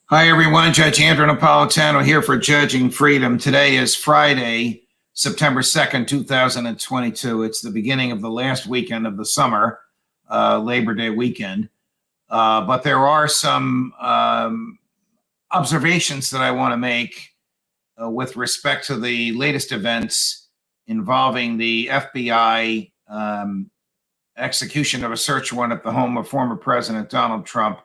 Hi, everyone. Judge Andrew Napolitano here for Judging Freedom. Today is Friday, September 2nd, 2022. It's the beginning of the last weekend of the summer, Labor Day weekend. But there are some observations that I want to make with respect to the latest events involving the FBI execution of a search warrant at the home of former President Donald Trump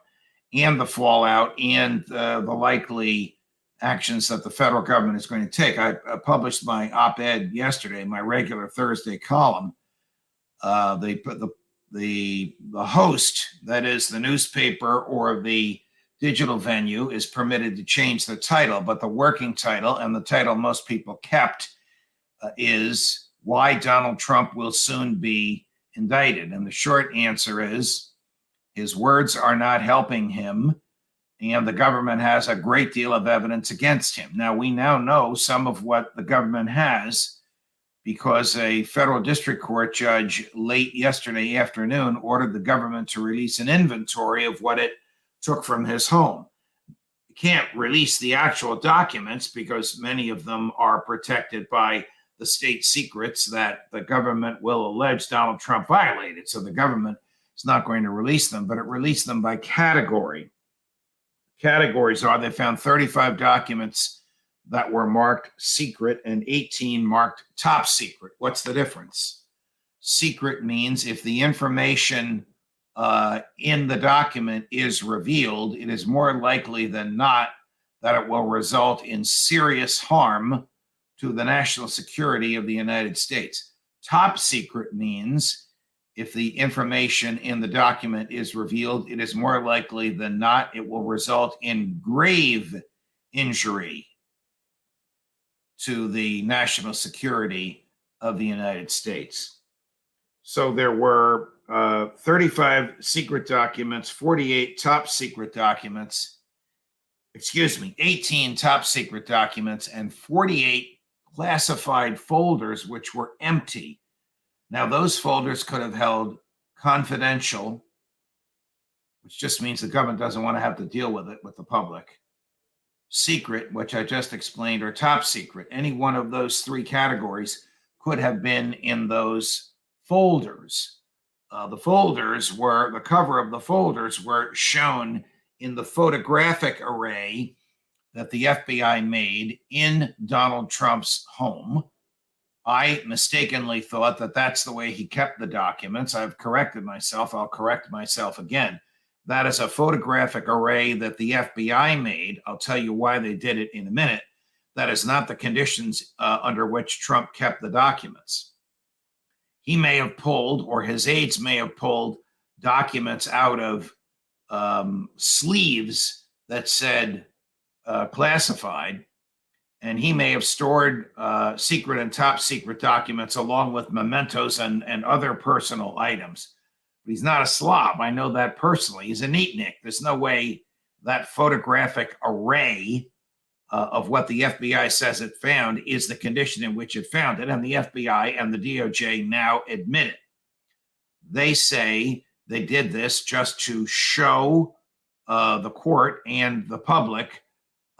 and the fallout and the likely actions that the federal government is going to take. I published my op-ed yesterday, my regular Thursday column. The host, that is the newspaper or the digital venue, is permitted to change the title, but the working title and the title most people kept is Why Donald Trump Will Soon Be Indicted. And the short answer is his words are not helping him, and the government has a great deal of evidence against him. Now, we now know some of what the government has because a federal district court judge late yesterday afternoon ordered the government to release an inventory of what it took from his home. You can't release the actual documents because many of them are protected by the state secrets that the government will allege Donald Trump violated. So the government is not going to release them, but it released them by category. Categories are they found 35 documents that were marked secret and 18 marked top secret. What's the difference? Secret means if the information in the document is revealed, it is more likely than not that it will result in serious harm to the national security of the United States. Top secret means if the information in the document is revealed, it is more likely than not it will result in grave injury to the national security of the United States. So there were 35 secret documents, 48 top secret documents, 18 top secret documents, and 48 classified folders which were empty. Now, those folders could have held confidential, which just means the government doesn't want to have to deal with it with the public. Secret, which I just explained, or top secret. Any one of those three categories could have been in those folders. The cover of the folders were shown in the photographic array that the FBI made in Donald Trump's home. I mistakenly thought that that's the way he kept the documents. I've corrected myself. I'll correct myself again. That is a photographic array that the FBI made. I'll tell you why they did it in a minute. That is not the conditions under which Trump kept the documents. He may have pulled, or his aides may have pulled, documents out of sleeves that said classified, and he may have stored secret and top secret documents along with mementos and other personal items. But he's not a slob. I know that personally. He's a neatnik. There's no way that photographic array of what the FBI says it found is the condition in which it found it. And the FBI and the DOJ now admit it. They say they did this just to show the court and the public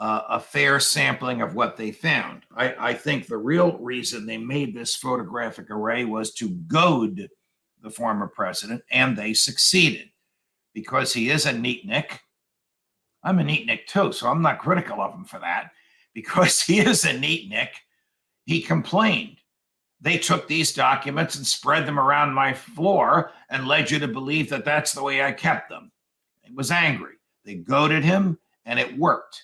a fair sampling of what they found. I think the real reason they made this photographic array was to goad the former president, and they succeeded because he is a neatnik. I'm a neatnik too, so I'm not critical of him for that. Because he is a neatnik, he complained. They took these documents and spread them around my floor and led you to believe that that's the way I kept them. He was angry. They goaded him, and it worked.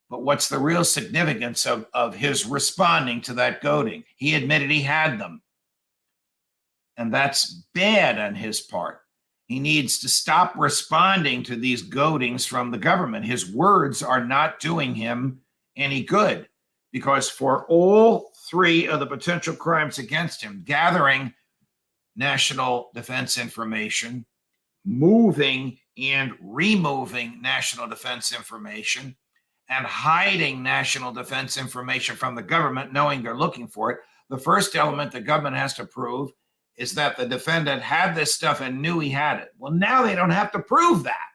But what's the real significance of his responding to that goading? He admitted he had them. And that's bad on his part. He needs to stop responding to these goadings from the government. His words are not doing him any good, because for all three of the potential crimes against him, gathering national defense information, moving and removing national defense information, and hiding national defense information from the government, knowing they're looking for it, the first element the government has to prove is that the defendant had this stuff and knew he had it. Well, now they don't have to prove that.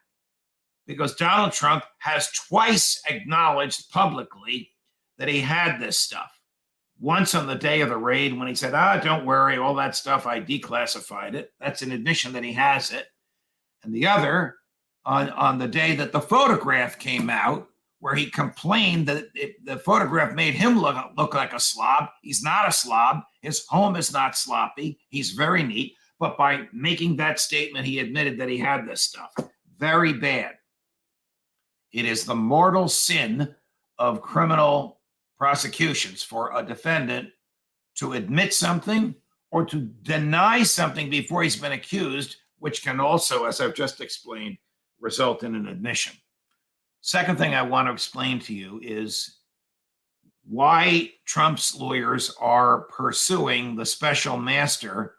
because Donald Trump has twice acknowledged publicly that he had this stuff. Once on the day of the raid when he said, don't worry, all that stuff, I declassified it. That's an admission that he has it. And the other on the day that the photograph came out, where he complained that the photograph made him look like a slob. He's not a slob. His home is not sloppy. He's very neat. But by making that statement, he admitted that he had this stuff. Very bad. It is the mortal sin of criminal prosecutions for a defendant to admit something or to deny something before he's been accused, which can also, as I've just explained, result in an admission. Second thing I want to explain to you is why Trump's lawyers are pursuing the special master,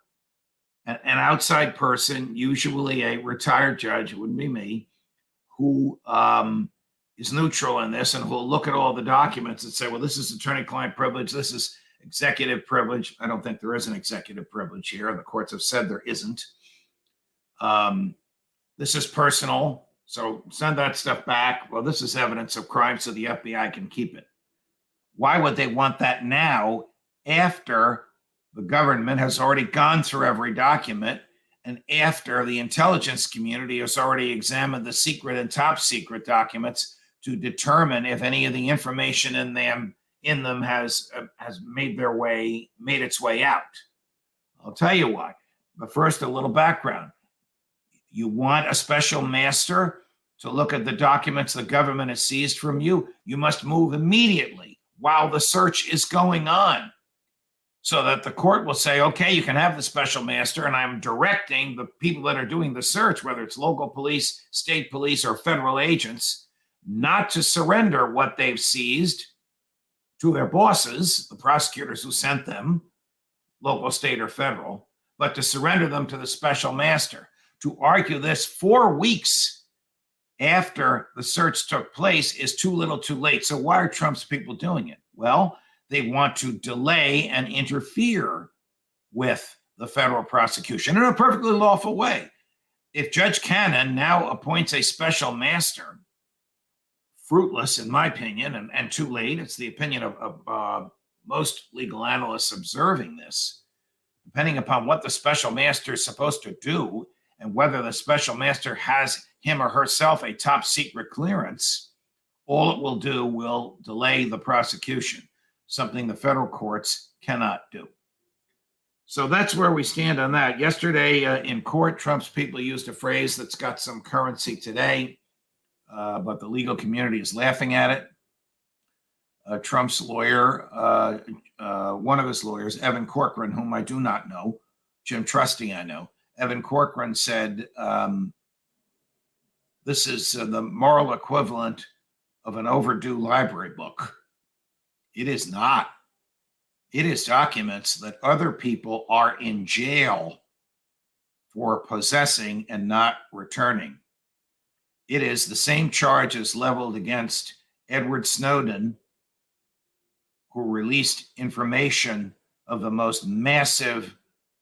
an outside person, usually a retired judge, it wouldn't be me, who is neutral in this and who will look at all the documents and say, well, this is attorney-client privilege, this is executive privilege. I don't think there is an executive privilege here. The courts have said there isn't. This is personal, so send that stuff back. Well, this is evidence of crime, so the FBI can keep it. Why would they want that now after the government has already gone through every document and after the intelligence community has already examined the secret and top secret documents to determine if any of the information in them has made its way out? I'll tell you why. But first, a little background. You want a special master to look at the documents the government has seized from you, you must move immediately while the search is going on, so that the court will say, okay, you can have the special master, and I'm directing the people that are doing the search, whether it's local police, state police, or federal agents, not to surrender what they've seized to their bosses, the prosecutors who sent them, local, state, or federal, but to surrender them to the special master. To argue this 4 weeks after the search took place is too little too late. So why are Trump's people doing it? Well, they want to delay and interfere with the federal prosecution in a perfectly lawful way. If Judge Cannon now appoints a special master, fruitless in my opinion, and too late, it's the opinion of most legal analysts observing this, depending upon what the special master is supposed to do and whether the special master has him or herself a top secret clearance, all it will do will delay the prosecution, something the federal courts cannot do. So that's where we stand on that. Yesterday in court, Trump's people used a phrase that's got some currency today, but the legal community is laughing at it. Trump's lawyer, one of his lawyers, Evan Corcoran, whom I do not know, Jim Trusty I know, Evan Corcoran said, this is the moral equivalent of an overdue library book. It is not. It is documents that other people are in jail for possessing and not returning. It is the same charges leveled against Edward Snowden, who released information of the most massive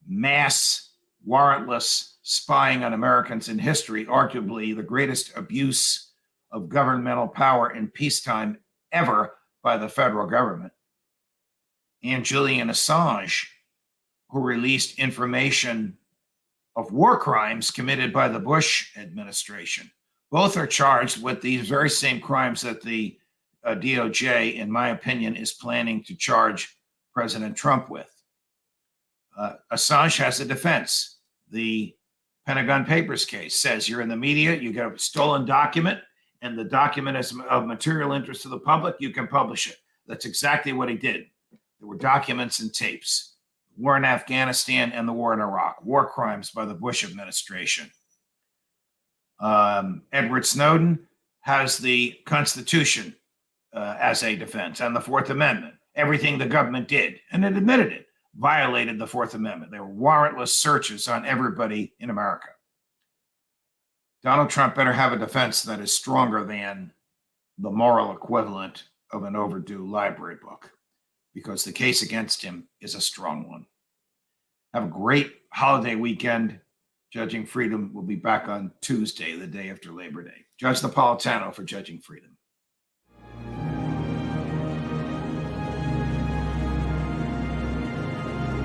mass warrantless spying on Americans in history, arguably the greatest abuse of governmental power in peacetime ever by the federal government. And Julian Assange, who released information of war crimes committed by the Bush administration. Both are charged with these very same crimes that the DOJ, in my opinion, is planning to charge President Trump with. Assange has a defense. The Pentagon Papers case says you're in the media, you get a stolen document, and the document is of material interest to the public, you can publish it. That's exactly what he did. There were documents and tapes. The war in Afghanistan and the war in Iraq, war crimes by the Bush administration. Edward Snowden has the Constitution as a defense and the Fourth Amendment. Everything the government did, and it admitted it, violated the Fourth Amendment. There were warrantless searches on everybody in America. Donald Trump better have a defense that is stronger than the moral equivalent of an overdue library book, because the case against him is a strong one. Have a great holiday weekend. Judging Freedom will be back on Tuesday, the day after Labor Day. Judge Napolitano for Judging Freedom.